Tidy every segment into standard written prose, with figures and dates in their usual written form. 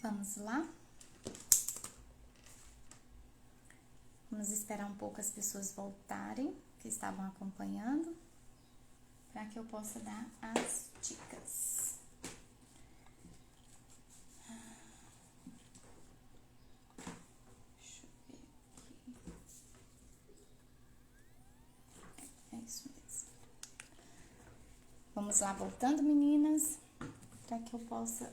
Vamos lá. Vamos esperar um pouco as pessoas voltarem, que estavam acompanhando, para que eu possa dar as dicas. Deixa eu ver aqui. É isso mesmo. Vamos lá, voltando, meninas, para que eu possa...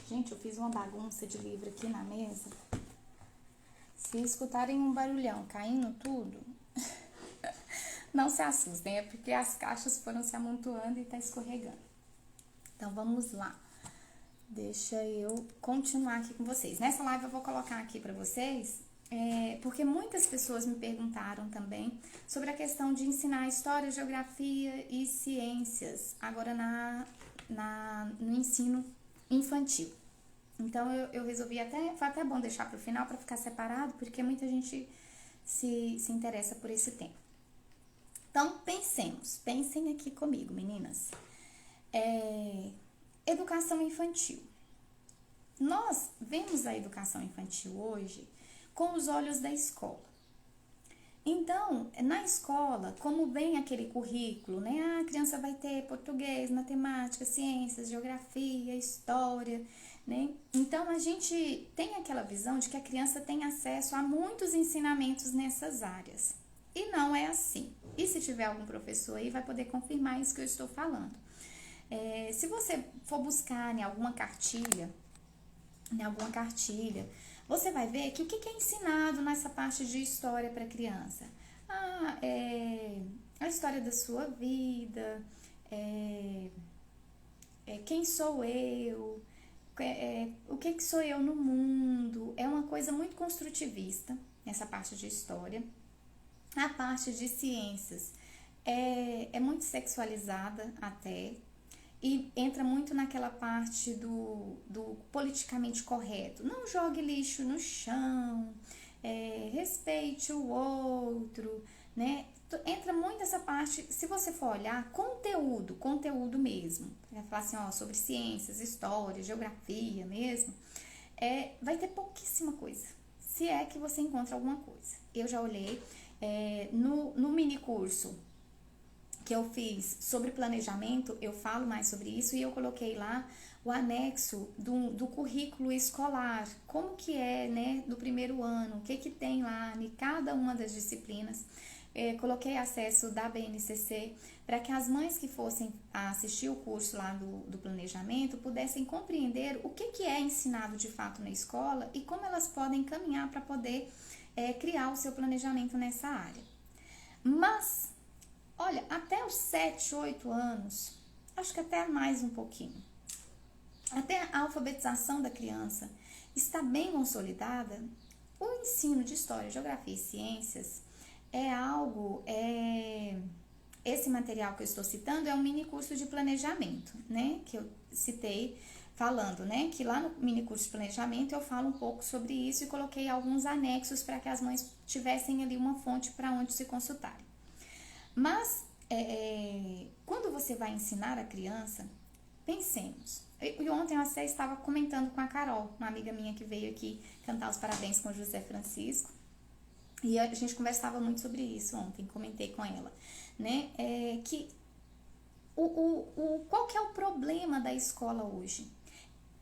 Gente, eu fiz uma bagunça de livro aqui na mesa. Se escutarem um barulhão caindo tudo, não se assustem, é porque as caixas foram se amontoando e tá escorregando. Então, vamos lá. Deixa eu continuar aqui com vocês. Nessa live eu vou colocar aqui pra vocês, porque muitas pessoas me perguntaram também sobre a questão de ensinar história, geografia e ciências, agora no ensino infantil. Então, eu resolvi foi até bom deixar para o final para ficar separado, porque muita gente se interessa por esse tema. Então, pensem aqui comigo, meninas. Educação infantil. Nós vemos a educação infantil hoje com os olhos da escola. Então, na escola, como vem aquele currículo, né? A criança vai ter português, matemática, ciências, geografia, história, né? Então, a gente tem aquela visão de que a criança tem acesso a muitos ensinamentos nessas áreas. E não é assim. E se tiver algum professor aí, vai poder confirmar isso que eu estou falando. Se você for buscar em alguma cartilha, você vai ver que o que é ensinado nessa parte de história para criança? A história da sua vida, quem sou eu, o que sou eu no mundo. É uma coisa muito construtivista, essa parte de história. A parte de ciências é muito sexualizada até, e entra muito naquela parte do politicamente correto. Não jogue lixo no chão, respeite o outro, né? Entra muito essa parte, se você for olhar, conteúdo mesmo. Vai falar assim, sobre ciências, história, geografia mesmo, vai ter pouquíssima coisa, se é que você encontra alguma coisa. Eu já olhei no mini curso que eu fiz sobre planejamento, eu falo mais sobre isso, e eu coloquei lá o anexo do currículo escolar, como que né, do primeiro ano, o que tem lá em cada uma das disciplinas. Coloquei acesso da BNCC para que as mães que fossem assistir o curso lá do planejamento pudessem compreender o que é ensinado de fato na escola e como elas podem caminhar para poder criar o seu planejamento nessa área. Mas, olha, até os 7, 8 anos, acho que até mais um pouquinho, até a alfabetização da criança está bem consolidada, o ensino de história, geografia e ciências é algo, esse material que eu estou citando é um mini curso de planejamento, né, que eu citei falando, né, que lá no mini curso de planejamento eu falo um pouco sobre isso e coloquei alguns anexos para que as mães tivessem ali uma fonte para onde se consultarem. Mas, quando você vai ensinar a criança, pensemos. E ontem eu até estava comentando com a Carol, uma amiga minha que veio aqui cantar os parabéns com o José Francisco, e a gente conversava muito sobre isso ontem, comentei com ela, né, que qual que é o problema da escola hoje?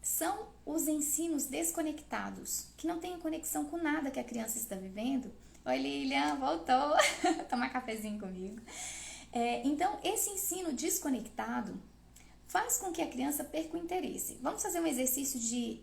São os ensinos desconectados, que não têm conexão com nada que a criança está vivendo. Oi, Lilian, voltou tomar cafezinho comigo. Então, esse ensino desconectado faz com que a criança perca o interesse. Vamos fazer um exercício de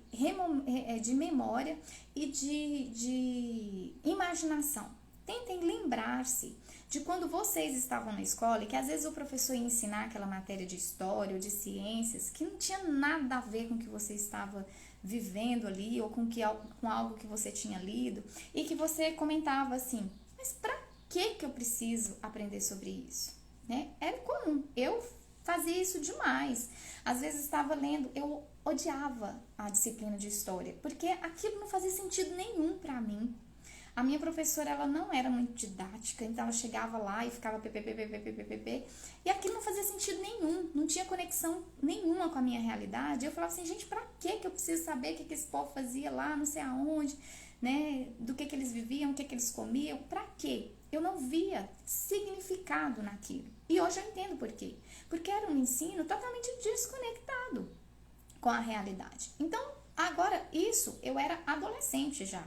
memória e de imaginação. Tentem lembrar-se de quando vocês estavam na escola e que às vezes o professor ia ensinar aquela matéria de história ou de ciências que não tinha nada a ver com o que você estava vivendo ali ou com algo que você tinha lido, e que você comentava assim, mas pra que eu preciso aprender sobre isso? Né? Era comum, eu fazia isso demais. Às vezes estava lendo, eu odiava a disciplina de história, porque aquilo não fazia sentido nenhum para mim. A minha professora, ela não era muito didática, então ela chegava lá e ficava ppp, e aquilo não fazia sentido nenhum, não tinha conexão nenhuma com a minha realidade. Eu falava assim, gente, pra que eu preciso saber o que esse povo fazia lá, não sei aonde, né, do que eles viviam, o que eles comiam, pra quê? Eu não via significado naquilo. E hoje eu entendo por quê. Porque era um ensino totalmente desconectado com a realidade. Então, agora, isso, eu era adolescente já.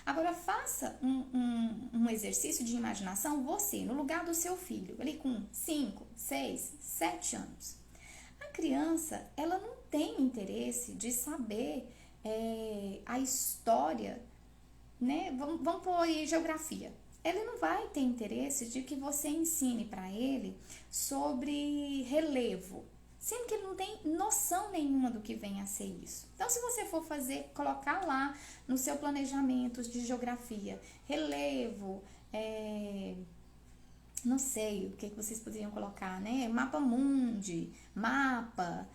Agora, faça um exercício de imaginação, você, no lugar do seu filho, ali com 5, 6, 7 anos. A criança, ela não tem interesse de saber a história, né? Vamos pôr aí geografia. Ele não vai ter interesse de que você ensine para ele sobre relevo, sendo que ele não tem noção nenhuma do que vem a ser isso. Então, se você for colocar lá no seu planejamento de geografia, relevo, não sei o que vocês poderiam colocar, né? Mapa mundi, mapa,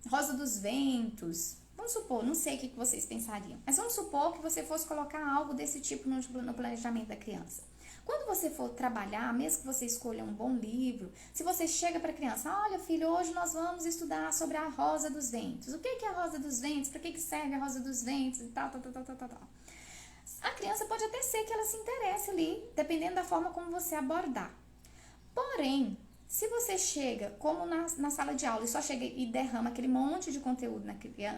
Rosa dos Ventos. Vamos supor, não sei o que vocês pensariam, mas vamos supor que você fosse colocar algo desse tipo no planejamento da criança. Quando você for trabalhar, mesmo que você escolha um bom livro, se você chega para a criança, olha filho, hoje nós vamos estudar sobre a Rosa dos Ventos. O que é a Rosa dos Ventos? Para que serve a Rosa dos Ventos? E tal. A criança pode até ser que ela se interesse ali, dependendo da forma como você abordar. Porém, se você chega, como na sala de aula, e só chega e derrama aquele monte de conteúdo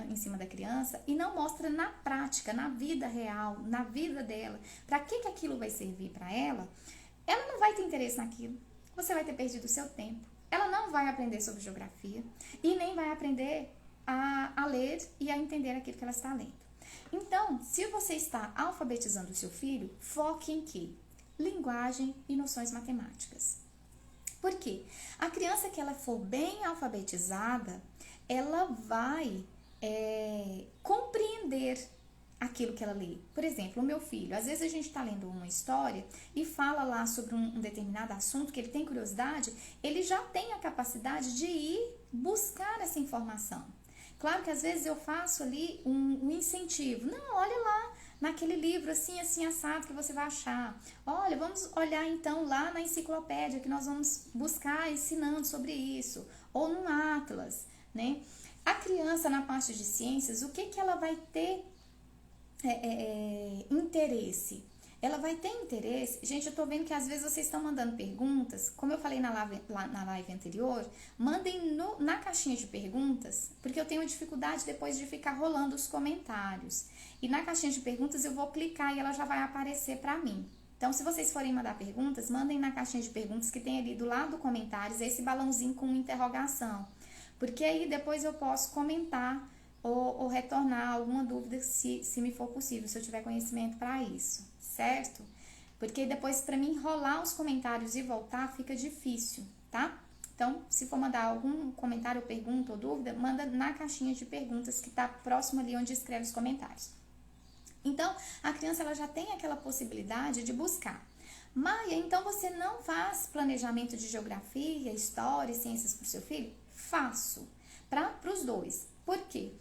em cima da criança e não mostra na prática, na vida real, na vida dela, para que aquilo vai servir para ela, ela não vai ter interesse naquilo. Você vai ter perdido o seu tempo. Ela não vai aprender sobre geografia e nem vai aprender a ler e a entender aquilo que ela está lendo. Então, se você está alfabetizando o seu filho, foque em quê? Linguagem e noções matemáticas. Por quê? A criança que ela for bem alfabetizada, ela vai compreender aquilo que ela lê. Por exemplo, o meu filho, às vezes a gente está lendo uma história e fala lá sobre um determinado assunto que ele tem curiosidade, ele já tem a capacidade de ir buscar essa informação. Claro que às vezes eu faço ali um incentivo. Não, olha lá naquele livro assim, assim, assado que você vai achar. Olha, vamos olhar então lá na enciclopédia que nós vamos buscar ensinando sobre isso. Ou no Atlas, né? A criança na parte de ciências, o que ela vai ter interesse? Ela vai ter interesse. Gente, eu tô vendo que às vezes vocês estão mandando perguntas. Como eu falei na live anterior, mandem na caixinha de perguntas, porque eu tenho dificuldade depois de ficar rolando os comentários. E na caixinha de perguntas eu vou clicar e ela já vai aparecer para mim. Então, se vocês forem mandar perguntas, mandem na caixinha de perguntas que tem ali do lado do comentários esse balãozinho com interrogação. Porque aí depois eu posso comentar ou retornar alguma dúvida se me for possível, se eu tiver conhecimento para isso, certo? Porque depois para mim enrolar os comentários e voltar fica difícil, tá? Então, se for mandar algum comentário, pergunta ou dúvida, manda na caixinha de perguntas que está próximo ali onde escreve os comentários. Então, a criança ela já tem aquela possibilidade de buscar. Maia, então você não faz planejamento de geografia, história e ciências para o seu filho? Faço, para os dois. Por quê?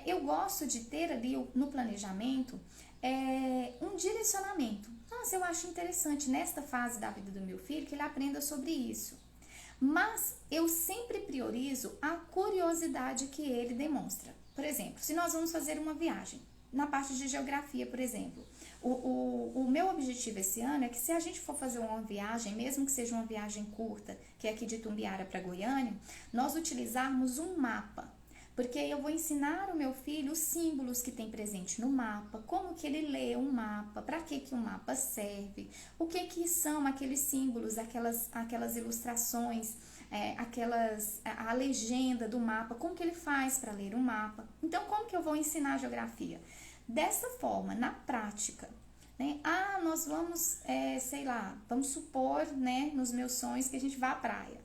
Eu gosto de ter ali no planejamento um direcionamento. Nossa, eu acho interessante nesta fase da vida do meu filho que ele aprenda sobre isso. Mas eu sempre priorizo a curiosidade que ele demonstra. Por exemplo, se nós vamos fazer uma viagem, na parte de geografia, por exemplo, o meu objetivo esse ano é que se a gente for fazer uma viagem, mesmo que seja uma viagem curta, que é aqui de Tumbiara para Goiânia, nós utilizarmos um mapa. Porque aí eu vou ensinar o meu filho os símbolos que tem presente no mapa, como que ele lê um mapa, para que o mapa serve, o que são aqueles símbolos, aquelas ilustrações, a legenda do mapa, como que ele faz para ler o mapa. Então, como que eu vou ensinar a geografia? Dessa forma, na prática, né? Nós vamos, vamos supor, né, nos meus sonhos que a gente vá à praia.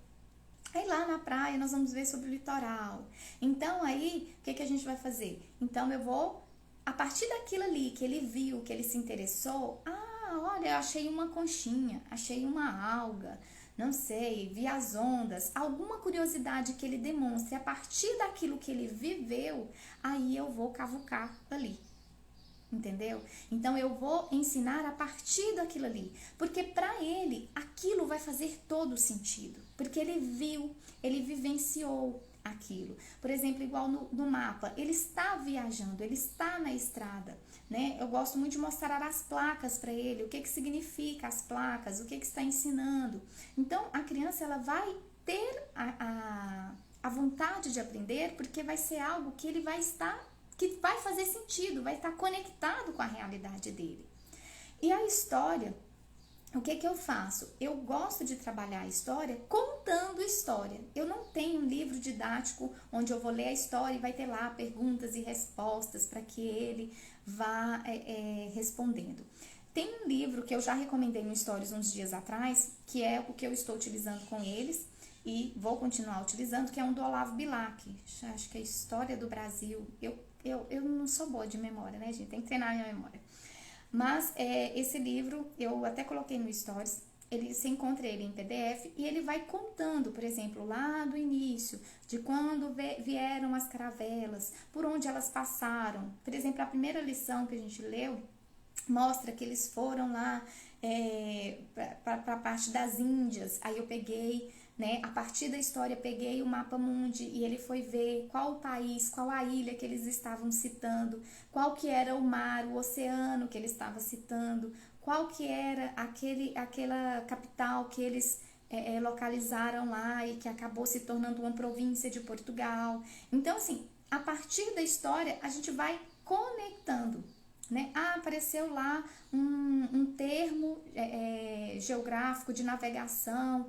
Aí lá na praia nós vamos ver sobre o litoral. Então aí, o que a gente vai fazer? Então eu vou, a partir daquilo ali que ele viu, que ele se interessou, olha, eu achei uma conchinha, achei uma alga, não sei, vi as ondas, alguma curiosidade que ele demonstre, a partir daquilo que ele viveu, aí eu vou cavucar ali. entendeu? Então eu vou ensinar a partir daquilo ali, porque para ele aquilo vai fazer todo sentido, porque ele viu, ele vivenciou aquilo. Por exemplo, igual no mapa, ele está viajando, ele está na estrada, né? Eu gosto muito de mostrar as placas para ele, o que que significa as placas, o que que está ensinando. Então a criança ela vai ter a vontade de aprender, porque vai ser algo que ele vai estar, que vai fazer sentido, vai estar conectado com a realidade dele. E a história, o que que eu faço? Eu gosto de trabalhar a história contando história. Eu não tenho um livro didático onde eu vou ler a história e vai ter lá perguntas e respostas para que ele vá respondendo. Tem um livro que eu já recomendei no Stories uns dias atrás, que é o que eu estou utilizando com eles e vou continuar utilizando, que é um do Olavo Bilac. Acho que é História do Brasil. Eu não sou boa de memória, né, gente? Tem que treinar a minha memória. Mas esse livro, eu até coloquei no Stories, você encontra ele em PDF e ele vai contando, por exemplo, lá do início, de quando vieram as caravelas, por onde elas passaram. Por exemplo, a primeira lição que a gente leu mostra que eles foram lá para a parte das Índias. Aí eu peguei, né, a partir da história, peguei o mapa mundi e ele foi ver qual o país, qual a ilha que eles estavam citando, qual que era o mar, o oceano que ele estava citando, qual que era aquela capital que eles localizaram lá e que acabou se tornando uma província de Portugal. Então, assim, a partir da história, a gente vai conectando, né? Apareceu lá um termo geográfico de navegação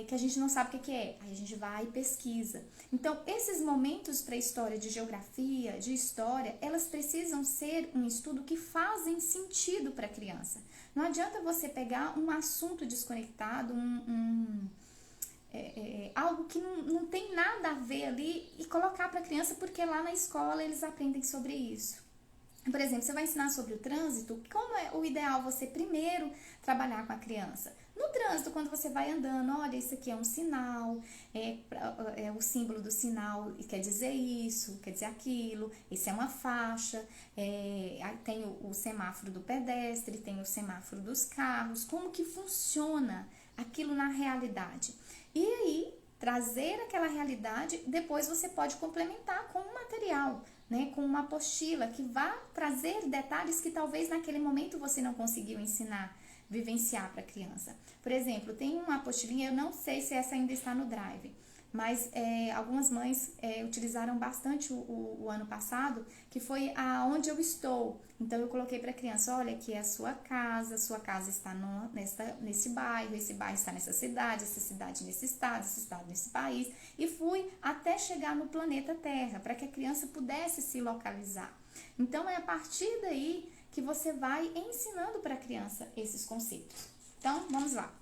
que a gente não sabe o que é. Aí a gente vai e pesquisa. Então, esses momentos para a história de geografia, de história, elas precisam ser um estudo que fazem sentido para a criança. Não adianta você pegar um assunto desconectado, algo que não tem nada a ver ali e colocar para a criança, porque lá na escola eles aprendem sobre isso. Por exemplo, você vai ensinar sobre o trânsito, como é o ideal você primeiro trabalhar com a criança? No trânsito, quando você vai andando, olha, isso aqui é um sinal, o símbolo do sinal quer dizer isso, quer dizer aquilo, isso é uma faixa, tem o semáforo do pedestre, tem o semáforo dos carros, como que funciona aquilo na realidade. E aí, trazer aquela realidade, depois você pode complementar com um material, né, com uma apostila que vá trazer detalhes que talvez naquele momento você não conseguiu ensinar, vivenciar para a criança. Por exemplo, tem uma apostilinha, eu não sei se essa ainda está no Drive, mas algumas mães utilizaram bastante o ano passado, que foi aonde eu estou. Então eu coloquei para a criança, olha, aqui é a sua casa está nesse bairro, esse bairro está nessa cidade, essa cidade nesse estado, esse estado nesse país, e fui até chegar no planeta Terra, para que a criança pudesse se localizar. Então é a partir daí que você vai ensinando para a criança esses conceitos. Então, vamos lá.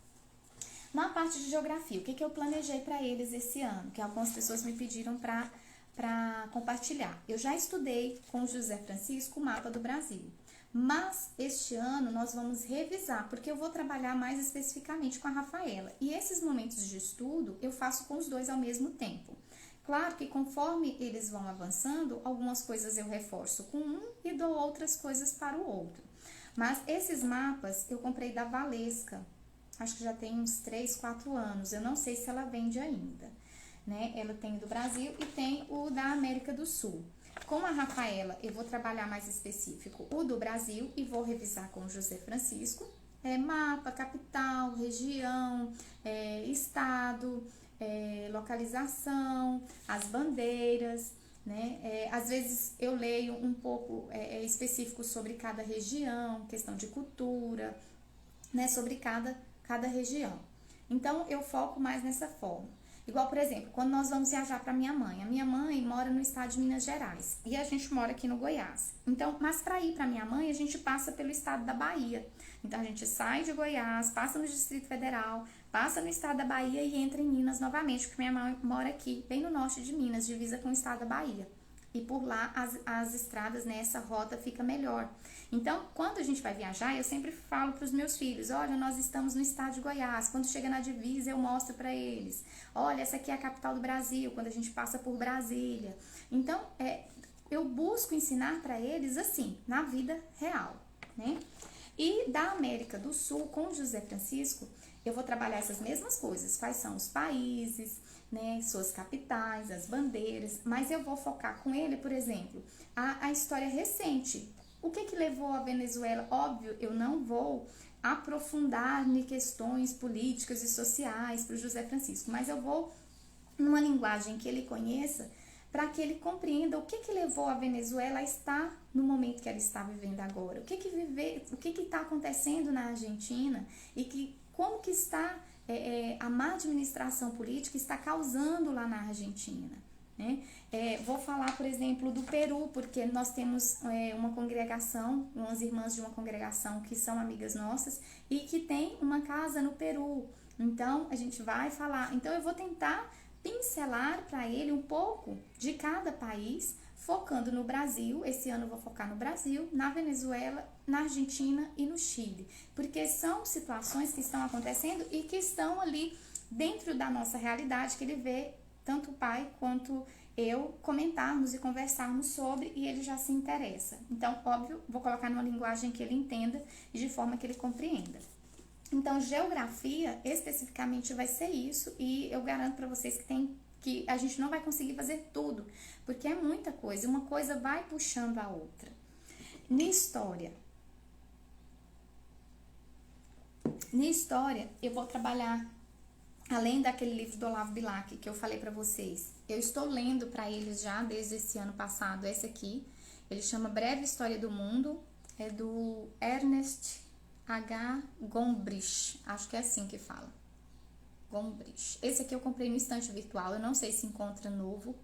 Na parte de geografia, o que eu planejei para eles esse ano? Que algumas pessoas me pediram para compartilhar. Eu já estudei com o José Francisco o mapa do Brasil. Mas este ano nós vamos revisar, porque eu vou trabalhar mais especificamente com a Rafaela. E esses momentos de estudo eu faço com os dois ao mesmo tempo. Claro que conforme eles vão avançando, algumas coisas eu reforço com um e dou outras coisas para o outro. Mas esses mapas eu comprei da Valesca. Acho que já tem uns 3, 4 anos. Eu não sei se ela vende ainda, né? Ela tem do Brasil e tem o da América do Sul. Com a Rafaela, eu vou trabalhar mais específico o do Brasil e vou revisar com o José Francisco. Mapa, capital, região, estado, localização, as bandeiras, né? Às vezes eu leio um pouco específico sobre cada região, questão de cultura, né? Sobre cada região. Então, eu foco mais nessa forma. Igual, por exemplo, quando nós vamos viajar para minha mãe. A minha mãe mora no estado de Minas Gerais e a gente mora aqui no Goiás. Então, mas para ir para minha mãe, a gente passa pelo estado da Bahia. Então, a gente sai de Goiás, passa no Distrito Federal, passa no estado da Bahia e entra em Minas novamente, porque minha mãe mora aqui, bem no norte de Minas, divisa com o estado da Bahia. E por lá as estradas, né, essa rota fica melhor. Então, quando a gente vai viajar, eu sempre falo para os meus filhos, olha, nós estamos no estado de Goiás. Quando chega na divisa, eu mostro para eles. Olha, essa aqui é a capital do Brasil, quando a gente passa por Brasília. Então, eu busco ensinar para eles assim, na vida real, né? E da América do Sul, com José Francisco, eu vou trabalhar essas mesmas coisas. Quais são os países, né, suas capitais, as bandeiras, mas eu vou focar com ele, por exemplo, a história recente. O que levou a Venezuela? Óbvio, eu não vou aprofundar em questões políticas e sociais para o José Francisco, mas eu vou numa linguagem que ele conheça, para que ele compreenda o que levou a Venezuela a estar no momento que ela está vivendo agora, o que está acontecendo na Argentina e como que está a má administração política está causando lá na Argentina, né? Vou falar, por exemplo, do Peru, porque nós temos uma congregação, umas irmãs de uma congregação que são amigas nossas e que tem uma casa no Peru. Então, a gente vai falar. Então, eu vou tentar pincelar para ele um pouco de cada país, focando no Brasil. Esse ano eu vou focar no Brasil, na Venezuela, na Argentina e no Chile, porque são situações que estão acontecendo e que estão ali dentro da nossa realidade, que ele vê tanto o pai quanto eu comentarmos e conversarmos sobre, e ele já se interessa. Então, óbvio, vou colocar numa linguagem que ele entenda e de forma que ele compreenda. Então, geografia, especificamente, vai ser isso, e eu garanto para vocês que a gente não vai conseguir fazer tudo, porque é muita coisa, uma coisa vai puxando a outra. Na história, eu vou trabalhar, além daquele livro do Olavo Bilac que eu falei para vocês, eu estou lendo para eles já desde esse ano passado, esse aqui, ele chama Breve História do Mundo, é do Ernest H. Gombrich, acho que é assim que fala, Gombrich. Esse aqui eu comprei no estante virtual, eu não sei se encontra novo,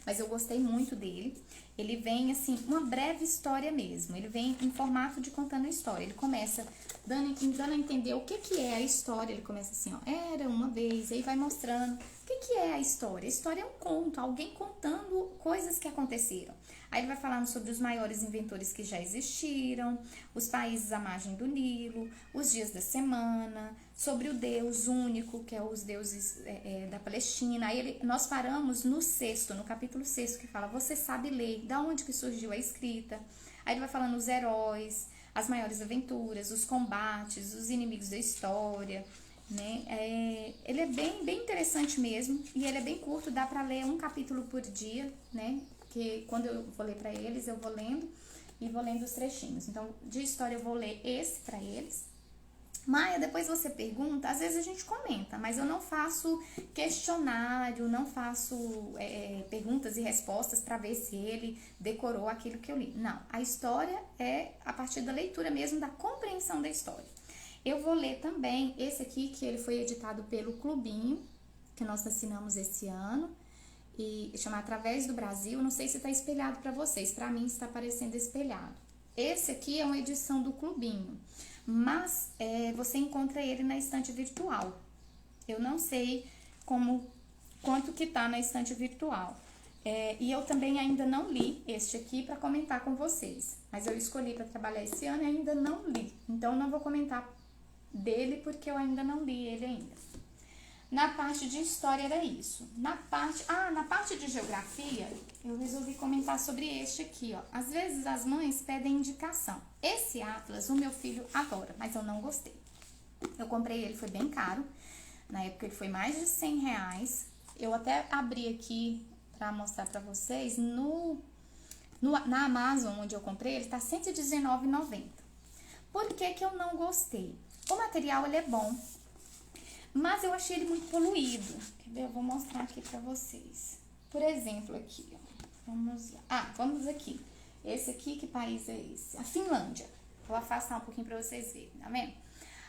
mas eu gostei muito dele. Ele vem assim, uma breve história mesmo, ele vem em formato de contando a história. Ele começa dando a entender o que é a história. Ele começa assim, ó, era uma vez, aí vai mostrando o que é a história. A história é um conto, alguém contando coisas que aconteceram. Aí ele vai falando sobre os maiores inventores que já existiram, os países à margem do Nilo, os dias da semana, sobre o Deus único, que é os deuses da Palestina. Aí nós paramos no capítulo 6, que fala, você sabe ler, da onde que surgiu a escrita. Aí ele vai falando os heróis, as maiores aventuras, os combates, os inimigos da história, né? Ele é bem interessante mesmo, e ele é bem curto, dá para ler um capítulo por dia, né? Que quando eu vou ler para eles, eu vou lendo e vou lendo os trechinhos. Então, de história eu vou ler esse para eles. Maia, depois você pergunta, às vezes a gente comenta, mas eu não faço questionário, não faço perguntas e respostas para ver se ele decorou aquilo que eu li. Não, a história é a partir da leitura mesmo, da compreensão da história. Eu vou ler também esse aqui, que ele foi editado pelo Clubinho, que nós assinamos esse ano, e chama Através do Brasil. Não sei se está espelhado para vocês, para mim está parecendo espelhado. Esse aqui é uma edição do Clubinho, mas você encontra ele na estante virtual. Eu não sei quanto que tá na estante virtual. E eu também ainda não li este aqui para comentar com vocês, mas eu escolhi para trabalhar esse ano e ainda não li, então não vou comentar dele porque eu ainda não li ele ainda. Na parte de história era isso. Na parte de geografia, eu resolvi comentar sobre este aqui, ó. Às vezes as mães pedem indicação. Esse atlas, o meu filho adora, mas eu não gostei. Eu comprei ele, foi bem caro. Na época ele foi mais de R$100. Eu até abri aqui para mostrar para vocês. Na Amazon, onde eu comprei, ele tá R$119,90. Por que que eu não gostei? O material, ele é bom, mas eu achei ele muito poluído. Quer ver? Eu vou mostrar aqui pra vocês. Por exemplo, aqui, ó. Vamos aqui. Esse aqui, que país é esse? A Finlândia. Vou afastar um pouquinho pra vocês verem, tá vendo?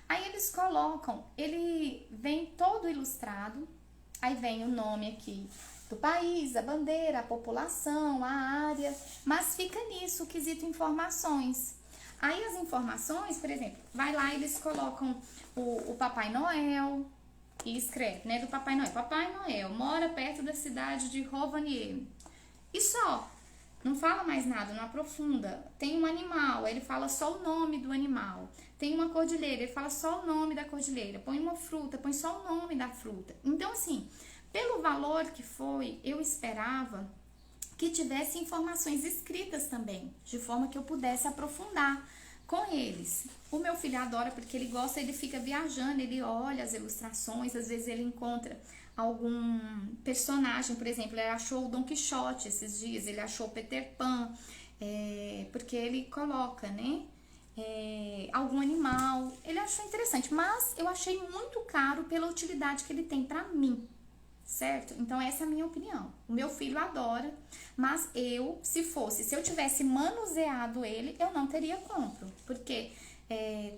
Aí eles colocam, ele vem todo ilustrado, aí vem o nome aqui do país, a bandeira, a população, a área, mas fica nisso o quesito informações. Aí as informações, por exemplo, vai lá e eles colocam o Papai Noel e escreve, né, do Papai Noel. Papai Noel mora perto da cidade de Rovaniemi. E só, não fala mais nada, não aprofunda. Tem um animal, ele fala só o nome do animal. Tem uma cordilheira, ele fala só o nome da cordilheira. Põe uma fruta, põe só o nome da fruta. Então, assim, pelo valor que foi, eu esperava que tivesse informações escritas também, de forma que eu pudesse aprofundar com eles. O meu filho adora porque ele gosta, ele fica viajando, ele olha as ilustrações, às vezes ele encontra algum personagem, por exemplo, ele achou o Dom Quixote esses dias, ele achou o Peter Pan, porque ele coloca, né, algum animal, ele achou interessante, mas eu achei muito caro pela utilidade que ele tem pra mim, certo? Então essa é a minha opinião. O meu filho adora, mas se eu tivesse manuseado ele, eu não teria compro, porque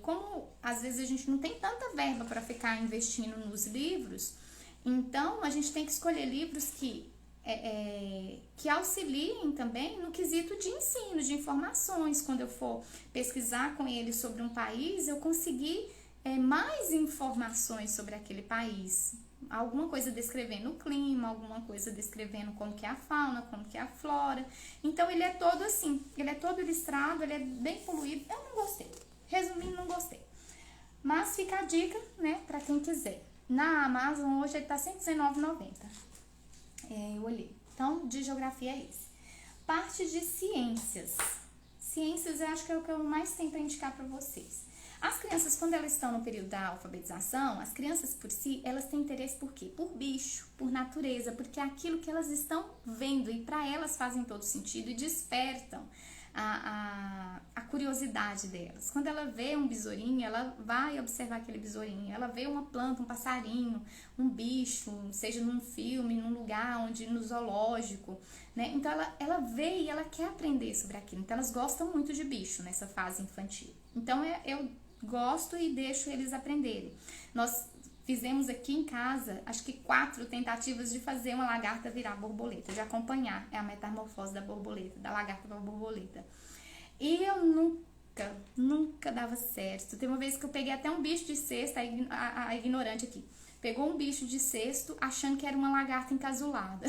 como às vezes a gente não tem tanta verba para ficar investindo nos livros, então a gente tem que escolher livros que auxiliem também no quesito de ensino, de informações. Quando eu for pesquisar com ele sobre um país, eu conseguir mais informações sobre aquele país. Alguma coisa descrevendo o clima, alguma coisa descrevendo como que é a fauna, como que é a flora. Então ele é todo assim, ele é todo ilustrado, ele é bem poluído. Eu não gostei. Resumindo, não gostei. Mas fica a dica, né, pra quem quiser. Na Amazon hoje ele tá R$119,90. Eu olhei. Então, de geografia é esse. Parte de ciências. Ciências eu acho que é o que eu mais tenho para indicar para vocês. As crianças, quando elas estão no período da alfabetização, as crianças por si, elas têm interesse por quê? Por bicho, por natureza, porque é aquilo que elas estão vendo e para elas fazem todo sentido e despertam a curiosidade delas. Quando ela vê um besourinho, ela vai observar aquele besourinho. Ela vê uma planta, um passarinho, um bicho, seja num filme, num lugar onde no zoológico, né? Então ela vê e ela quer aprender sobre aquilo. Então elas gostam muito de bicho nessa fase infantil. Então eu gosto e deixo eles aprenderem. Nós fizemos aqui em casa, acho que 4 tentativas de fazer uma lagarta virar borboleta, de acompanhar a metamorfose da borboleta, da lagarta para a borboleta. E eu nunca dava certo. Tem uma vez que eu peguei até um bicho de cesto, a ignorante aqui, pegou um bicho de cesto achando que era uma lagarta encasulada.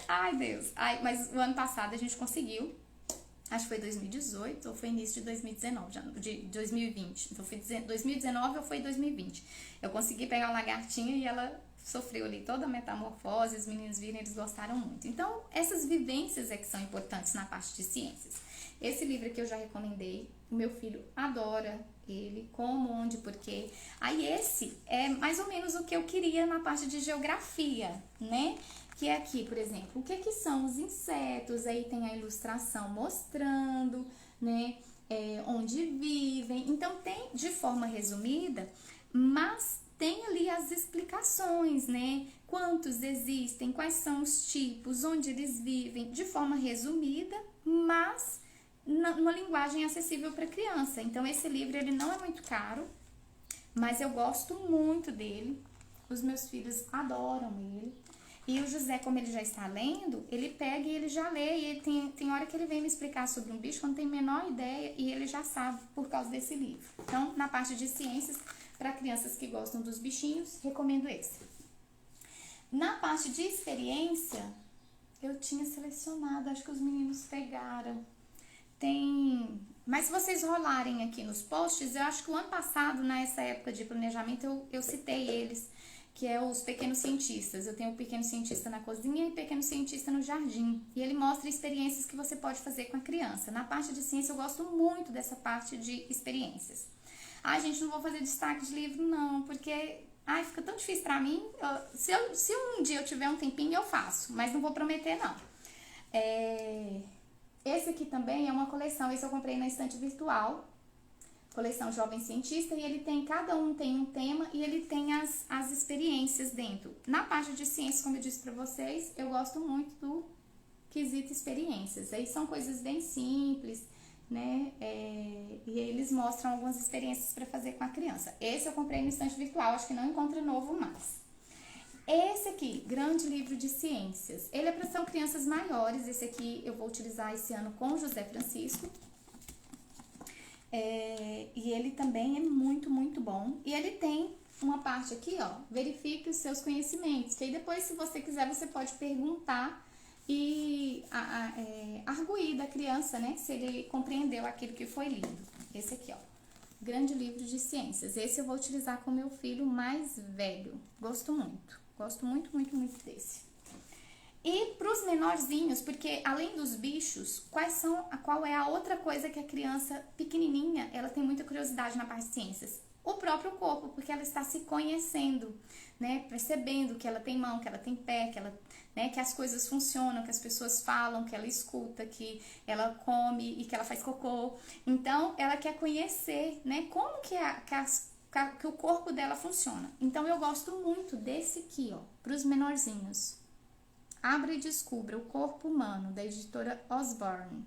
Ai, Deus. Mas o ano passado a gente conseguiu. Acho que foi 2018 ou foi início de 2019, de 2020. Então foi 2019 ou foi 2020. Eu consegui pegar uma lagartinha e ela sofreu ali toda a metamorfose, os meninos viram, eles gostaram muito. Então, essas vivências é que são importantes na parte de ciências. Esse livro que eu já recomendei, o meu filho adora ele, como, onde, porquê. Aí esse é mais ou menos o que eu queria na parte de geografia, né? Que é aqui, por exemplo, o que são os insetos, aí tem a ilustração mostrando, né, onde vivem. Então, tem de forma resumida, mas tem ali as explicações, né, quantos existem, quais são os tipos, onde eles vivem, de forma resumida, mas numa linguagem acessível para criança. Então, esse livro, ele não é muito caro, mas eu gosto muito dele, os meus filhos adoram ele. E o José, como ele já está lendo, ele pega e ele já lê. E ele tem hora que ele vem me explicar sobre um bicho que eu não tenho a menor ideia e ele já sabe por causa desse livro. Então, na parte de ciências, para crianças que gostam dos bichinhos, recomendo esse. Na parte de experiência, eu tinha selecionado, acho que os meninos pegaram. Mas se vocês rolarem aqui nos posts, eu acho que o ano passado, nessa época de planejamento, eu citei eles, que é os Pequenos Cientistas. Eu tenho o Pequeno Cientista na cozinha e o Pequeno Cientista no jardim. E ele mostra experiências que você pode fazer com a criança. Na parte de ciência, eu gosto muito dessa parte de experiências. Gente, não vou fazer destaque de livro, não, porque fica tão difícil pra mim. Se um dia eu tiver um tempinho, eu faço, mas não vou prometer, não. Esse aqui também é uma coleção, esse eu comprei na estante virtual, coleção Jovem Cientista, e cada um tem um tema e ele tem as experiências dentro. Na parte de ciências, como eu disse pra vocês, eu gosto muito do quesito experiências. Aí são coisas bem simples, né? E eles mostram algumas experiências para fazer com a criança. Esse eu comprei no estante virtual, acho que não encontra novo mais. Esse aqui, Grande Livro de Ciências, ele é para são crianças maiores. Esse aqui eu vou utilizar esse ano com o José Francisco. E ele também é muito, muito bom. E ele tem uma parte aqui, ó, verifique os seus conhecimentos. Que aí depois, se você quiser, você pode perguntar e arguir da criança, né, se ele compreendeu aquilo que foi lido. Esse aqui, ó, Grande Livro de Ciências. Esse eu vou utilizar com meu filho mais velho. Gosto muito, muito, muito desse. E para os menorzinhos, porque além dos bichos, qual é a outra coisa que a criança pequenininha, ela tem muita curiosidade na parte de ciências? O próprio corpo, porque ela está se conhecendo, né? Percebendo que ela tem mão, que ela tem pé, que ela, né, que as coisas funcionam, que as pessoas falam, que ela escuta, que ela come e que ela faz cocô. Então, ela quer conhecer, né, como que o corpo dela funciona. Então, eu gosto muito desse aqui, ó, para os menorzinhos. Abra e Descubra o Corpo Humano, da editora Osborne.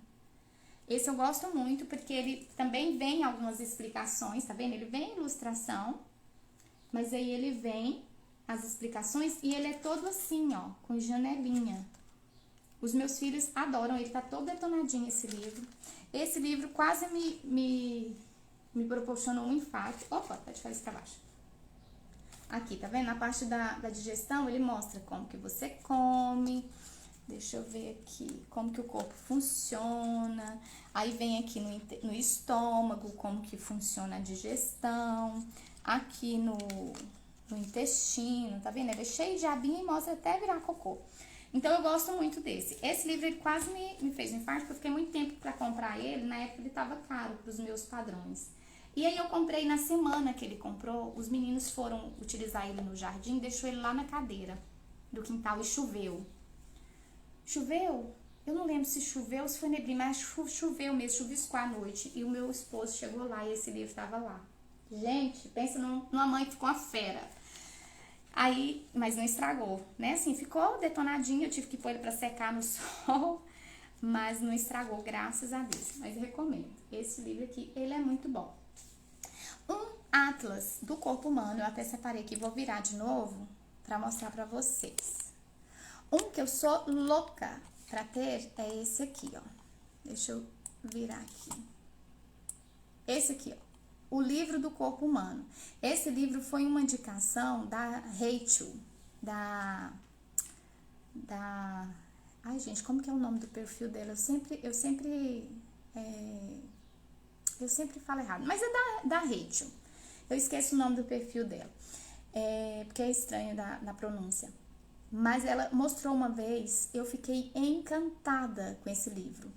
Esse eu gosto muito porque ele também vem algumas explicações, tá vendo? Ele vem ilustração, mas aí ele vem as explicações e ele é todo assim, ó, com janelinha. Os meus filhos adoram, ele tá todo detonadinho esse livro. Esse livro quase me proporcionou um infarto. Opa, pode fazer isso pra baixo. Aqui, tá vendo? Na parte da digestão, ele mostra como que você come. Deixa eu ver aqui, como que o corpo funciona. Aí vem aqui no estômago, como que funciona a digestão. Aqui no intestino, tá vendo? Ele é cheio de abinha e mostra até virar cocô. Então, eu gosto muito desse. Esse livro, ele quase me fez um infarto, porque eu fiquei muito tempo pra comprar ele. Na época, ele tava caro pros meus padrões. E aí, eu comprei na semana que ele comprou. Os meninos foram utilizar ele no jardim, deixou ele lá na cadeira do quintal e choveu. Choveu? Eu não lembro se choveu ou se foi neblina, mas choveu mesmo, chuviscou à noite. E o meu esposo chegou lá e esse livro tava lá. Gente, pensa numa mãe que ficou uma fera. Aí, mas não estragou, né? Assim, ficou detonadinho, eu tive que pôr ele pra secar no sol, mas não estragou, graças a Deus. Mas eu recomendo. Esse livro aqui, ele é muito bom. Um atlas do corpo humano, eu até separei aqui, vou virar de novo pra mostrar pra vocês. Um que eu sou louca pra ter é esse aqui, ó. Deixa eu virar aqui. Esse aqui, ó. O livro do corpo humano. Esse livro foi uma indicação da Rachel, ai, gente, como que é o nome do perfil dela? Eu sempre falo errado, mas é da Rachel. Eu esqueço o nome do perfil dela, porque é estranho da pronúncia. Mas ela mostrou uma vez, eu fiquei encantada com esse livro.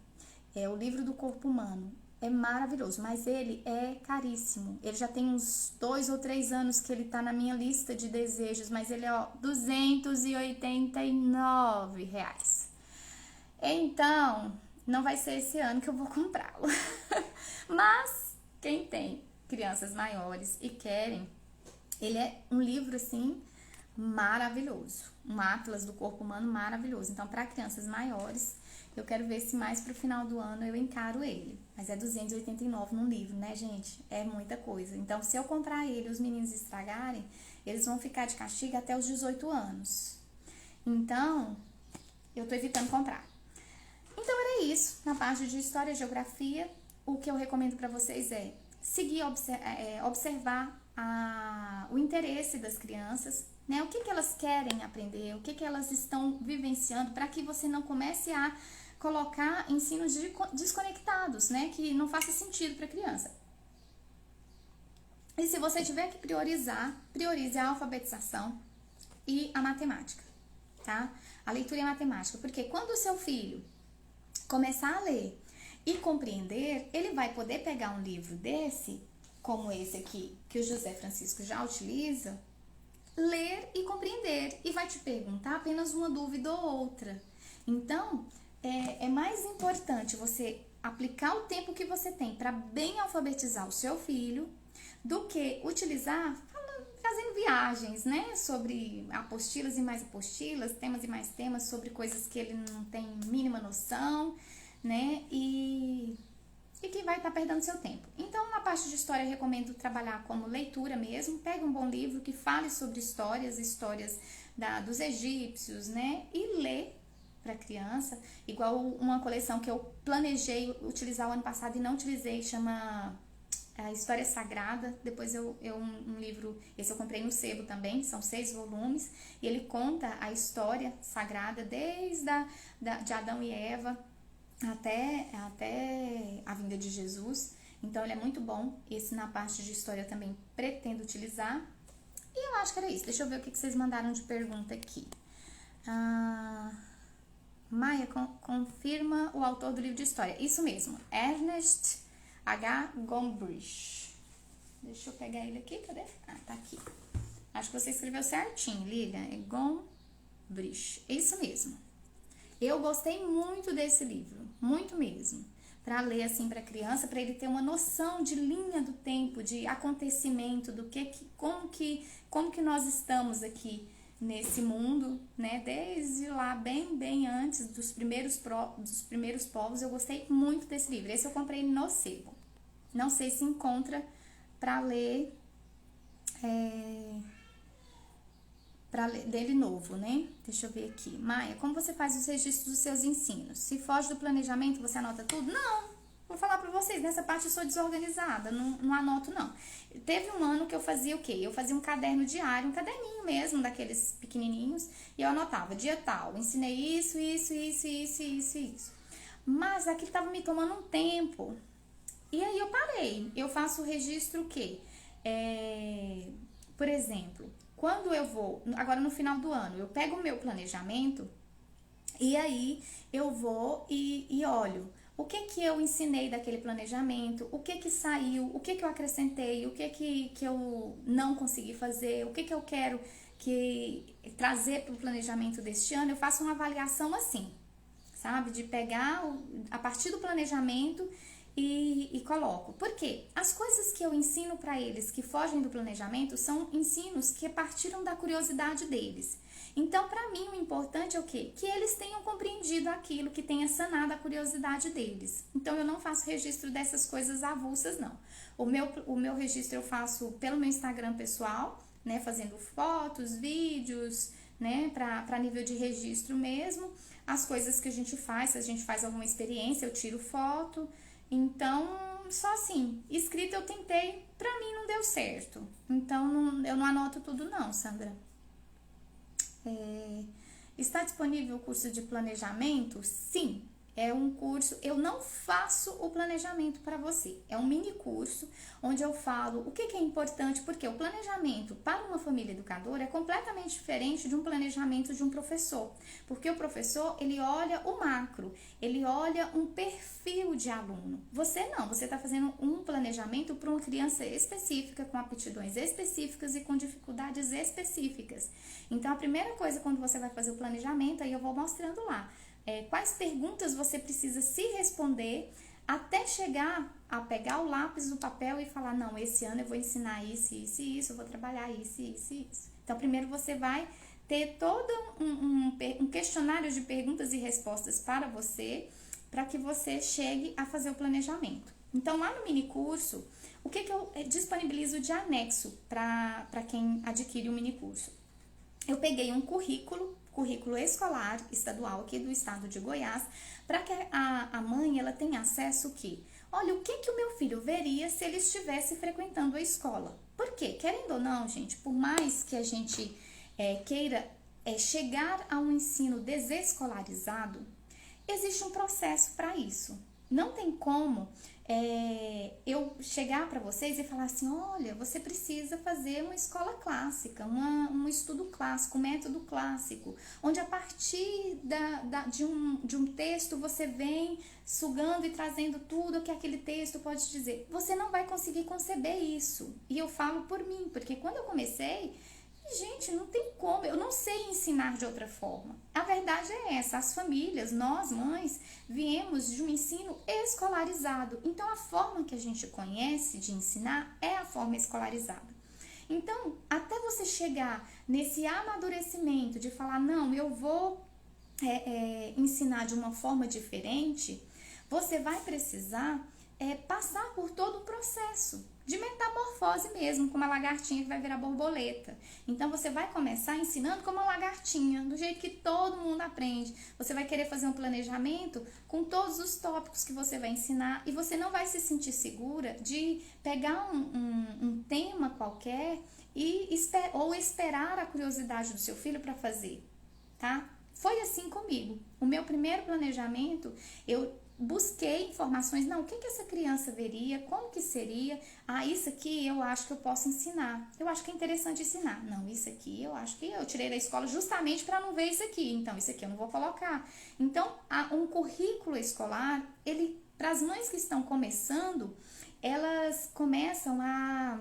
É o livro do corpo humano. É maravilhoso, mas ele é caríssimo. Ele já tem uns 2 ou 3 anos que ele tá na minha lista de desejos, mas ele é, ó, R$289. Então, não vai ser esse ano que eu vou comprá-lo. Mas, quem tem crianças maiores e querem, ele é um livro, assim, maravilhoso. Um atlas do corpo humano maravilhoso. Então, para crianças maiores, eu quero ver se mais pro final do ano eu encaro ele. Mas é R$289 num livro, né, gente? É muita coisa. Então, se eu comprar ele e os meninos estragarem, eles vão ficar de castigo até os 18 anos. Então, eu tô evitando comprar. Então, era isso. Na parte de História e Geografia, o que eu recomendo para vocês é seguir, observar o interesse das crianças, né? O que elas querem aprender, o que elas estão vivenciando, para que você não comece a colocar ensinos desconectados, né? Que não faça sentido para a criança. E se você tiver que priorizar, priorize a alfabetização e a matemática, tá? A leitura e a matemática, porque quando o seu filho começar a ler e compreender, ele vai poder pegar um livro desse, como esse aqui, que o José Francisco já utiliza, ler e compreender, e vai te perguntar apenas uma dúvida ou outra. Então, é mais importante você aplicar o tempo que você tem para bem alfabetizar o seu filho do que utilizar fazendo viagens, né, sobre apostilas e mais apostilas, temas e mais temas, sobre coisas que ele não tem mínima noção, né, e que vai estar perdendo seu tempo. Então, na parte de história, eu recomendo trabalhar como leitura mesmo. Pega um bom livro que fale sobre histórias dos egípcios, né, e lê para criança, igual uma coleção que eu planejei utilizar o ano passado e não utilizei, chama A História Sagrada. Depois um livro, esse eu comprei no sebo também, são 6 volumes, e ele conta a história sagrada desde de Adão e Eva até a vinda de Jesus. Então ele é muito bom. Esse na parte de história eu também pretendo utilizar. E eu acho que era isso. Deixa eu ver o que vocês mandaram de pergunta aqui. Maia, confirma o autor do livro de história. Isso mesmo, Ernest H. Gombrich. Deixa eu pegar ele aqui, cadê? Ah, tá aqui. Acho que você escreveu certinho, Lilian. É Gombrich. Isso mesmo. Eu gostei muito desse livro, muito mesmo. Para ler assim para criança, para ele ter uma noção de linha do tempo, de acontecimento, do como que nós estamos aqui nesse mundo, né? Desde lá bem antes dos primeiros povos, eu gostei muito desse livro. Esse eu comprei no sebo. Não sei se encontra para ler dele novo, né? Deixa eu ver aqui. Maia, como você faz os registros dos seus ensinos? Se foge do planejamento, você anota tudo? Não! Vou falar pra vocês, nessa parte eu sou desorganizada, não anoto não. Teve um ano que eu fazia o quê? Eu fazia um caderno diário, um caderninho mesmo, daqueles pequenininhos, e eu anotava, dia tal, ensinei isso. Mas aquilo tava me tomando um tempo, e aí eu parei. Eu faço o registro o quê? Por exemplo, quando eu vou, agora no final do ano, eu pego o meu planejamento, e aí eu vou e olho o que eu ensinei daquele planejamento, o que saiu, o que eu acrescentei, o que eu não consegui fazer, o que eu quero trazer para o planejamento deste ano. Eu faço uma avaliação assim, sabe? De pegar a partir do planejamento e coloco. Por quê? As coisas que eu ensino para eles que fogem do planejamento são ensinos que partiram da curiosidade deles. Então, para mim, o importante é o quê? Que eles tenham compreendido aquilo, que tenha sanado a curiosidade deles. Então, eu não faço registro dessas coisas avulsas, não. O meu registro eu faço pelo meu Instagram pessoal, né? Fazendo fotos, vídeos, né? Para nível de registro mesmo. As coisas que a gente faz, se a gente faz alguma experiência, eu tiro foto. Então, só assim, escrito eu tentei, pra mim não deu certo. Então, eu não anoto tudo não, Sandra. Está disponível o curso de planejamento? Sim, é um curso, eu não faço o planejamento para você, é um mini curso onde eu falo o que é importante, porque o planejamento para uma família educadora é completamente diferente de um planejamento de um professor, porque o professor, ele olha o macro, ele olha um perfil de aluno, você não, você está fazendo um planejamento para uma criança específica, com aptidões específicas e com dificuldades específicas. Então, a primeira coisa quando você vai fazer o planejamento, aí eu vou mostrando lá, quais perguntas você precisa se responder até chegar a pegar o lápis, o papel e falar, não, esse ano eu vou ensinar isso, eu vou trabalhar isso. Então, primeiro você vai ter todo um questionário de perguntas e respostas para você, para que você chegue a fazer o planejamento. Então, lá no mini curso, o que eu disponibilizo de anexo para quem adquire o mini curso? Eu peguei um currículo escolar estadual aqui do estado de Goiás, para que a mãe ela tenha acesso o quê? Olha, o que o meu filho veria se ele estivesse frequentando a escola. Por quê? Querendo ou não, gente, por mais que a gente queira chegar a um ensino desescolarizado, existe um processo para isso. Não tem como eu chegar para vocês e falar assim, olha, você precisa fazer uma escola clássica, um estudo clássico, um método clássico, onde a partir de um texto você vem sugando e trazendo tudo o que aquele texto pode dizer. Você não vai conseguir conceber isso. E eu falo por mim, porque quando eu comecei, gente, não tem como, eu não sei ensinar de outra forma. A verdade é essa, as famílias, nós mães, viemos de um ensino escolarizado. Então, a forma que a gente conhece de ensinar é a forma escolarizada. Então, até você chegar nesse amadurecimento de falar, não, eu vou ensinar de uma forma diferente, você vai precisar passar por todo o processo de metamorfose mesmo, como a lagartinha que vai virar borboleta. Então, você vai começar ensinando como a lagartinha, do jeito que todo mundo aprende. Você vai querer fazer um planejamento com todos os tópicos que você vai ensinar e você não vai se sentir segura de pegar um tema qualquer ou esperar a curiosidade do seu filho para fazer, tá? foi assim comigo. O meu primeiro planejamento, eu busquei informações, não, o que essa criança veria, como que seria, isso aqui eu acho que eu posso ensinar, eu acho que é interessante ensinar, não, isso aqui eu acho que eu tirei da escola justamente para não ver isso aqui, então isso aqui eu não vou colocar. Então, um currículo escolar, ele, para as mães que estão começando, elas começam a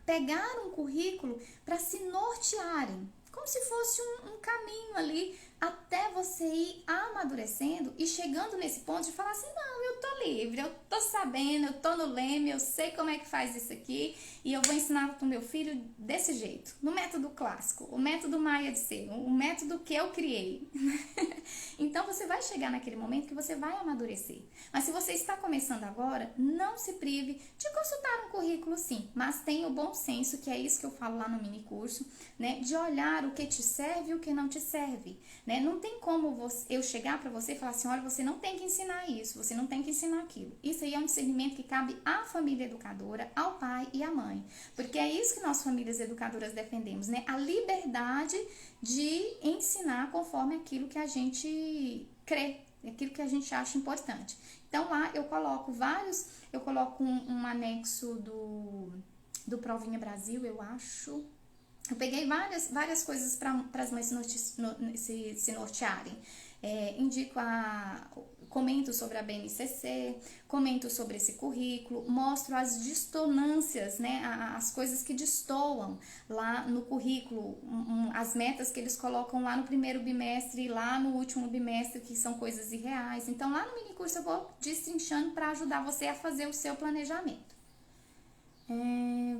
pegar um currículo para se nortearem, como se fosse um caminho ali até você ir amadurecendo e chegando nesse ponto de falar assim, não, eu tô livre, eu tô sabendo, eu tô no leme, eu sei como é que faz isso aqui e eu vou ensinar pro meu filho desse jeito, no método clássico, o método Maia de ser, o método que eu criei. Então você vai chegar naquele momento que você vai amadurecer. Mas se você está começando agora, não se prive de consultar um currículo sim, mas tenha o bom senso, que é isso que eu falo lá no mini curso, né, de olhar o que te serve e o que não te serve. Né? Não tem como eu chegar para você e falar assim, olha, você não tem que ensinar isso, você não tem que ensinar aquilo. Isso aí é um discernimento que cabe à família educadora, ao pai e à mãe. Porque é isso que nós, famílias educadoras, defendemos, né? A liberdade de ensinar conforme aquilo que a gente crê, aquilo que a gente acha importante. Então lá eu coloco eu coloco um anexo do Provinha Brasil, eu acho. Eu peguei várias coisas para as mães se nortearem. Indico comento sobre a BNCC, comento sobre esse currículo, mostro as dissonâncias, né, as coisas que destoam lá no currículo, as metas que eles colocam lá no primeiro bimestre e lá no último bimestre, que são coisas irreais. Então, lá no mini curso eu vou destrinchando para ajudar você a fazer o seu planejamento.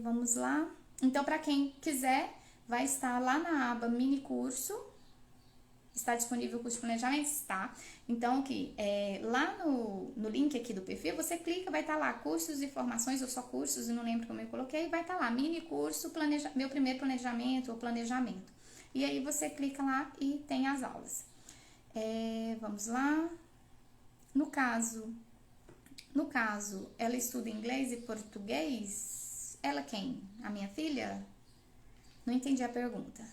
Vamos lá. Então, para quem quiser, vai estar lá na aba mini curso. Está disponível o curso de planejamento? Está. Então, aqui, lá no link aqui do perfil, você clica, vai estar lá cursos e formações, ou só cursos, eu não lembro como eu coloquei, vai estar lá mini curso, meu primeiro planejamento ou planejamento. E aí você clica lá e tem as aulas. Vamos lá. No caso, ela estuda inglês e português? Ela quem? A minha filha? Não entendi a pergunta.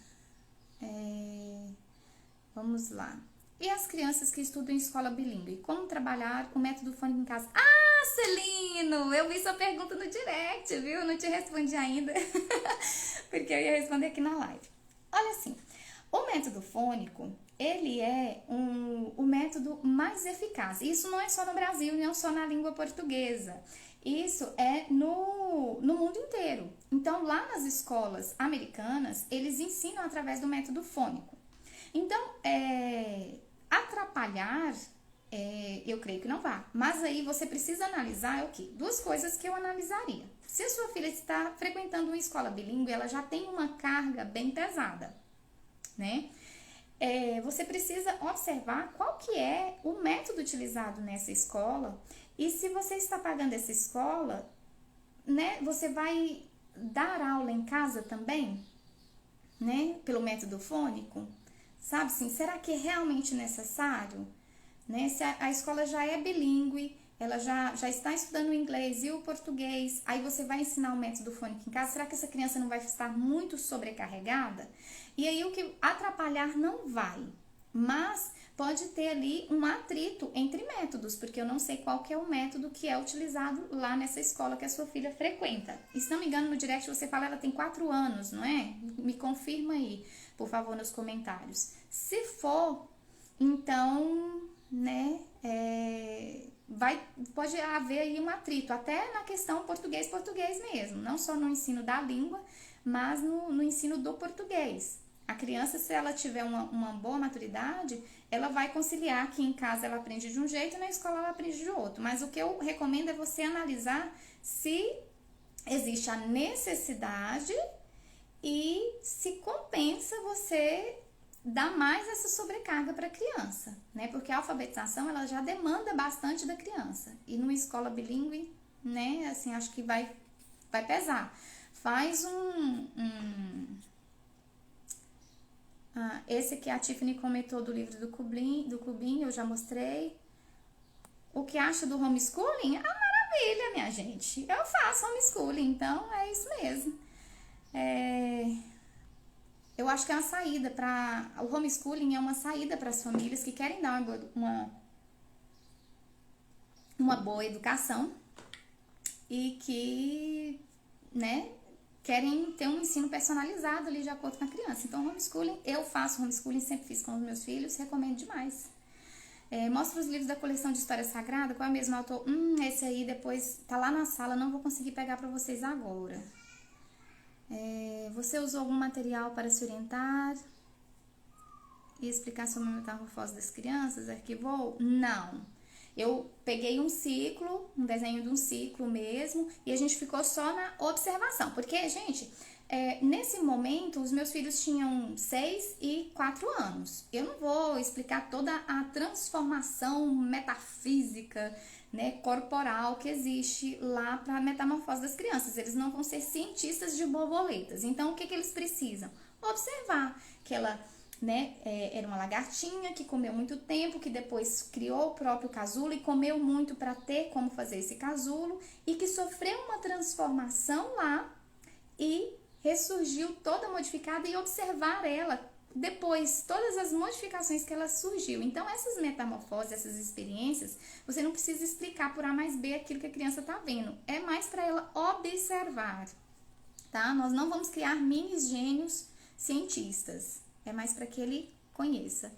Vamos lá. E as crianças que estudam em escola bilíngue? Como trabalhar o método fônico em casa? Ah, Celino! Eu vi sua pergunta no direct, viu? Eu não te respondi ainda, porque eu ia responder aqui na live. Olha assim, o método fônico, ele é o método mais eficaz. Isso não é só no Brasil, não só na língua portuguesa. Isso é no mundo inteiro. Então, lá nas escolas americanas, eles ensinam através do método fônico. Então, atrapalhar, eu creio que não vá. Mas aí você precisa analisar o quê? Duas coisas que eu analisaria. Se a sua filha está frequentando uma escola bilíngue, ela já tem uma carga bem pesada, né? Você precisa observar qual que é o método utilizado nessa escola e se você está pagando essa escola, né? Você vai dar aula em casa também, né? Pelo método fônico. Sabe assim, será que é realmente necessário? Né? Se a escola já é bilíngue, ela já está estudando o inglês e o português, aí você vai ensinar o método fônico em casa, será que essa criança não vai estar muito sobrecarregada? E aí o que atrapalhar não vai, mas pode ter ali um atrito entre métodos, porque eu não sei qual que é o método que é utilizado lá nessa escola que a sua filha frequenta. E se não me engano, no direct você fala ela tem 4 anos, não é? Me confirma aí, por favor, nos comentários. Se for, então, né, pode haver aí um atrito, até na questão português mesmo, não só no ensino da língua, mas no ensino do português. A criança, se ela tiver uma boa maturidade, ela vai conciliar que em casa ela aprende de um jeito e na escola ela aprende de outro. Mas o que eu recomendo é você analisar se existe a necessidade e se compensa você dar mais essa sobrecarga para a criança, né? Porque a alfabetização ela já demanda bastante da criança. E numa escola bilíngue, né, assim, acho que vai pesar. Faz esse que a Tiffany comentou do livro do Clubinho, eu já mostrei. O que acha do homeschooling? Ah, maravilha, minha gente. Eu faço homeschooling, então é isso mesmo. Eu acho que é uma saída para o homeschooling, é uma saída para as famílias que querem dar uma boa educação e que, né, querem ter um ensino personalizado ali de acordo com a criança. Então, homeschooling, eu faço homeschooling, sempre fiz com os meus filhos, recomendo demais. Mostra os livros da coleção de história sagrada, qual é o mesmo autor? Esse aí depois tá lá na sala, não vou conseguir pegar para vocês agora. Você usou algum material para se orientar e explicar sobre a metamorfose das crianças? Arquivou? Não. Eu peguei um ciclo, um desenho de um ciclo mesmo, e a gente ficou só na observação. Porque, gente, nesse momento, os meus filhos tinham 6 e 4 anos. Eu não vou explicar toda a transformação metafísica, né, corporal que existe lá para a metamorfose das crianças. Eles não vão ser cientistas de borboletas. Então, o que eles precisam? Observar que ela, né, era uma lagartinha que comeu muito tempo, que depois criou o próprio casulo e comeu muito para ter como fazer esse casulo e que sofreu uma transformação lá e ressurgiu toda modificada e observar ela depois, todas as modificações que ela surgiu. Então, essas metamorfoses, essas experiências, você não precisa explicar por A mais B aquilo que a criança está vendo. É mais para ela observar, tá? Nós não vamos criar mini gênios cientistas. É mais para que ele conheça.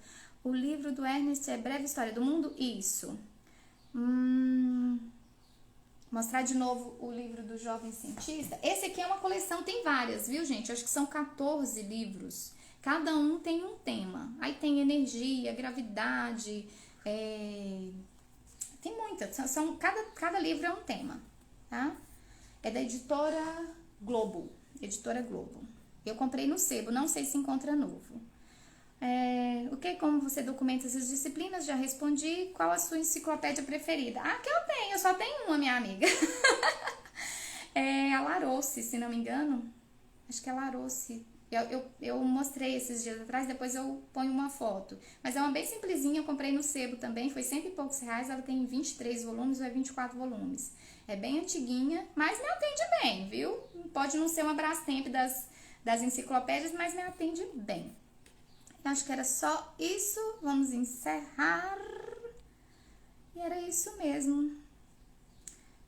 O livro do Ernest é Breve História do Mundo? Isso. Mostrar de novo o livro do Jovem Cientista. Esse aqui é uma coleção, tem várias, viu, gente? Acho que são 14 livros. Cada um tem um tema. Aí tem energia, gravidade, tem muitas. Cada livro é um tema, tá? É da editora Globo. Editora Globo. Eu comprei no sebo, não sei se encontra novo. Como você documenta essas disciplinas? Já respondi. Qual a sua enciclopédia preferida? Que eu tenho, eu só tenho uma, minha amiga. É a Larousse, se não me engano. Acho que é a Larousse. Eu mostrei esses dias atrás, depois eu ponho uma foto. Mas é uma bem simplesinha, eu comprei no sebo também, foi R$100 e poucos. Ela tem 23 volumes ou 24 volumes. É bem antiguinha, mas me atende bem, viu? Pode não ser uma Brastemp das enciclopédias, mas me atende bem. Eu acho que era só isso. Vamos encerrar. E era isso mesmo.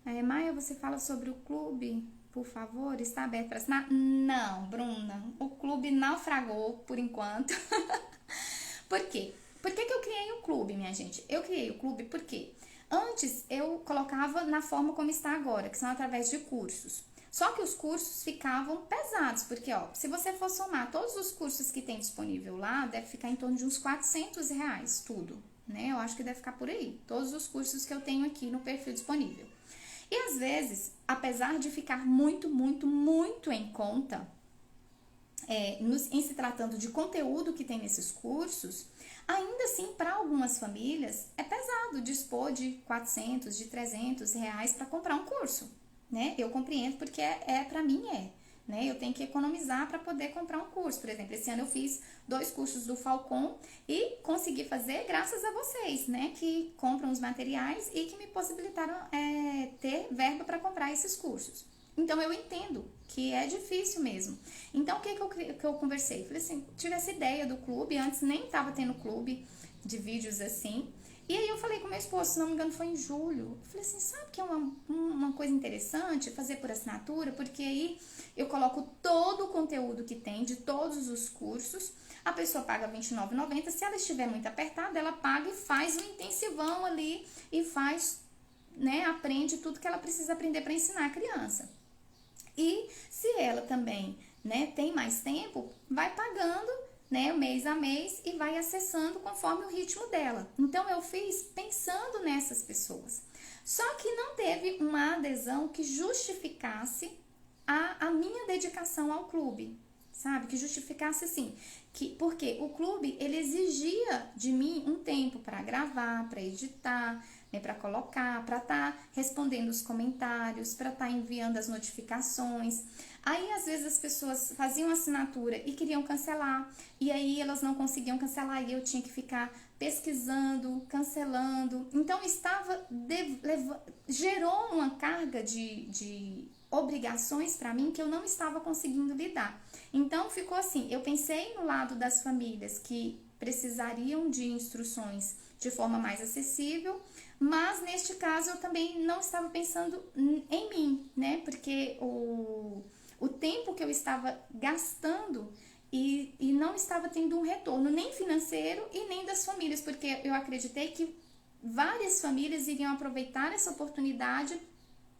Maia, você fala sobre o clube? Por favor, está aberto para assinar? Não, Bruna, o clube naufragou por enquanto. Por quê? Por que eu criei o clube, minha gente? Eu criei o clube porque antes eu colocava na forma como está agora, que são através de cursos. Só que os cursos ficavam pesados, porque se você for somar todos os cursos que tem disponível lá, deve ficar em torno de uns R$400 tudo, né? Eu acho que deve ficar por aí, todos os cursos que eu tenho aqui no perfil disponível. E às vezes, apesar de ficar muito, muito, muito em conta, em se tratando de conteúdo que tem nesses cursos, ainda assim, para algumas famílias, é pesado dispor de R$400, de R$300 para comprar um curso, né? Eu compreendo porque para mim né? Eu tenho que economizar para poder comprar um curso. Por exemplo, esse ano eu fiz 2 cursos do Falcon e consegui fazer graças a vocês, né? Que compram os materiais e que me possibilitaram ter verba para comprar esses cursos. Então, eu entendo que é difícil mesmo. Então, o que eu conversei? Falei assim, tive essa ideia do clube, antes nem estava tendo clube de vídeos assim. E aí eu falei com meu esposo, se não me engano foi em julho. Eu falei assim, sabe que é uma coisa interessante fazer por assinatura? Porque aí eu coloco todo o conteúdo que tem de todos os cursos. A pessoa paga R$29,90. Se ela estiver muito apertada, ela paga e faz um intensivão ali e faz, né, aprende tudo que ela precisa aprender para ensinar a criança. E se ela também, né, tem mais tempo, vai pagando, né, mês a mês e vai acessando conforme o ritmo dela. Então, eu fiz pensando nessas pessoas. Só que não teve uma adesão que justificasse a minha dedicação ao clube, sabe? Que justificasse assim, porque o clube, ele exigia de mim um tempo para gravar, para editar, né, para colocar, para estar respondendo os comentários, para estar enviando as notificações. Aí, às vezes, as pessoas faziam assinatura e queriam cancelar, e aí elas não conseguiam cancelar, e eu tinha que ficar pesquisando, cancelando. Então, gerou uma carga de obrigações para mim que eu não estava conseguindo lidar. Então ficou assim, eu pensei no lado das famílias que precisariam de instruções de forma mais acessível, mas neste caso eu também não estava pensando em mim, né? Porque o tempo que eu estava gastando e não estava tendo um retorno nem financeiro e nem das famílias, porque eu acreditei que várias famílias iriam aproveitar essa oportunidade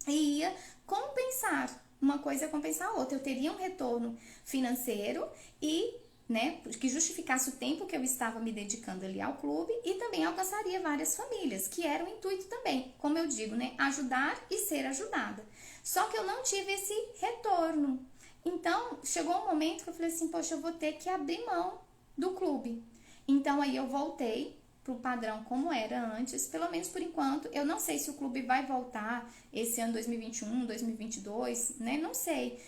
e ia compensar. Uma coisa é compensar a outra. Eu teria um retorno financeiro e, né, que justificasse o tempo que eu estava me dedicando ali ao clube e também alcançaria várias famílias, que era o intuito também, como eu digo, né, ajudar e ser ajudada. Só que eu não tive esse retorno. Então, chegou um momento que eu falei assim, poxa, eu vou ter que abrir mão do clube. Então, aí eu voltei pro padrão como era antes, pelo menos por enquanto. Eu não sei se o clube vai voltar esse ano 2021, 2022, né? Não sei.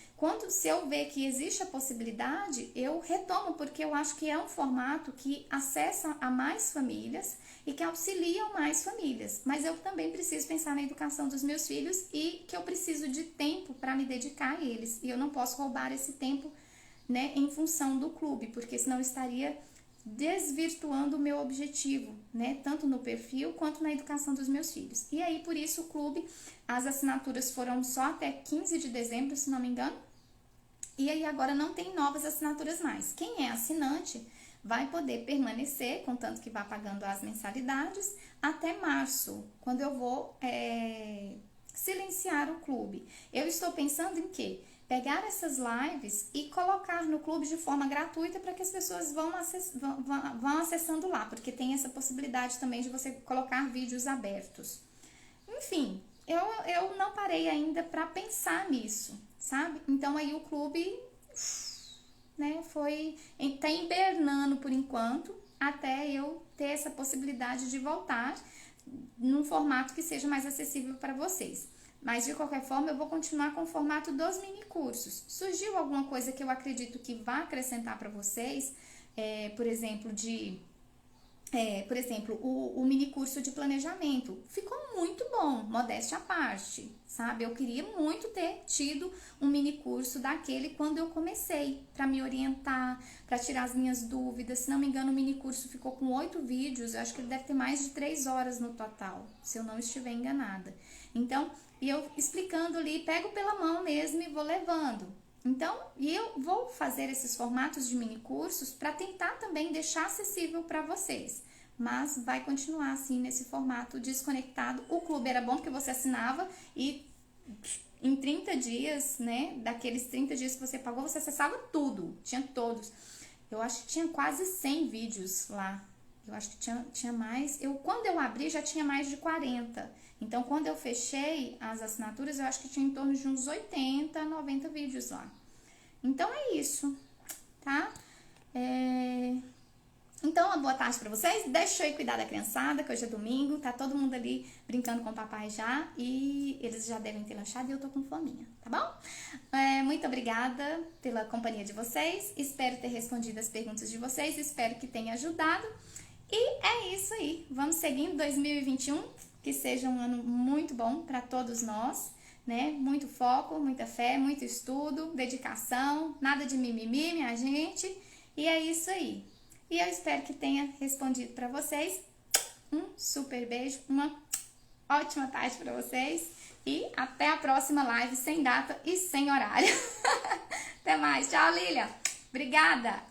Se eu ver que existe a possibilidade, eu retomo, porque eu acho que é um formato que acessa a mais famílias e que auxilia mais famílias. Mas eu também preciso pensar na educação dos meus filhos e que eu preciso de tempo para me dedicar a eles. E eu não posso roubar esse tempo, né, em função do clube, porque senão eu estaria desvirtuando o meu objetivo, né, tanto no perfil quanto na educação dos meus filhos. E aí, por isso, o clube, as assinaturas foram só até 15 de dezembro, se não me engano, e aí agora não tem novas assinaturas mais. Quem é assinante vai poder permanecer, contanto que vá pagando as mensalidades, até março, quando eu vou silenciar o clube. Eu estou pensando em quê? Pegar essas lives e colocar no clube de forma gratuita para que as pessoas vão acessando lá, porque tem essa possibilidade também de você colocar vídeos abertos. Enfim, eu não parei ainda para pensar nisso, sabe? Então aí o clube, né, tá hibernando por enquanto, até eu ter essa possibilidade de voltar num formato que seja mais acessível para vocês. Mas, de qualquer forma, eu vou continuar com o formato dos mini cursos. Surgiu alguma coisa que eu acredito que vá acrescentar para vocês, por exemplo, o mini curso de planejamento. Ficou muito bom, modéstia à parte, sabe? Eu queria muito ter tido um mini curso daquele quando eu comecei, para me orientar, para tirar as minhas dúvidas. Se não me engano, o mini curso ficou com 8 vídeos, eu acho que ele deve ter mais de 3 horas no total, se eu não estiver enganada. Então, e eu explicando ali, pego pela mão mesmo e vou levando. Então, e eu vou fazer esses formatos de mini cursos para tentar também deixar acessível para vocês. Mas vai continuar assim nesse formato desconectado. O clube era bom porque você assinava e em 30 dias, né, daqueles 30 dias que você pagou, você acessava tudo, tinha todos. Eu acho que tinha quase 100 vídeos lá. Eu acho que tinha mais. Quando eu abri, já tinha mais de 40. Então, quando eu fechei as assinaturas, eu acho que tinha em torno de uns 80, 90 vídeos lá. Então, é isso, tá? Então, uma boa tarde pra vocês. Deixa eu ir cuidar da criançada, que hoje é domingo. Tá todo mundo ali brincando com o papai já. E eles já devem ter lanchado e eu tô com fominha, tá bom? Muito obrigada pela companhia de vocês. Espero ter respondido as perguntas de vocês. Espero que tenha ajudado. E é isso aí. Vamos seguindo 2021. Que seja um ano muito bom para todos nós, né? Muito foco, muita fé, muito estudo, dedicação, nada de mimimi, minha gente. E é isso aí. E eu espero que tenha respondido para vocês. Um super beijo, uma ótima tarde para vocês. E até a próxima live sem data e sem horário. Até mais. Tchau, Lília. Obrigada.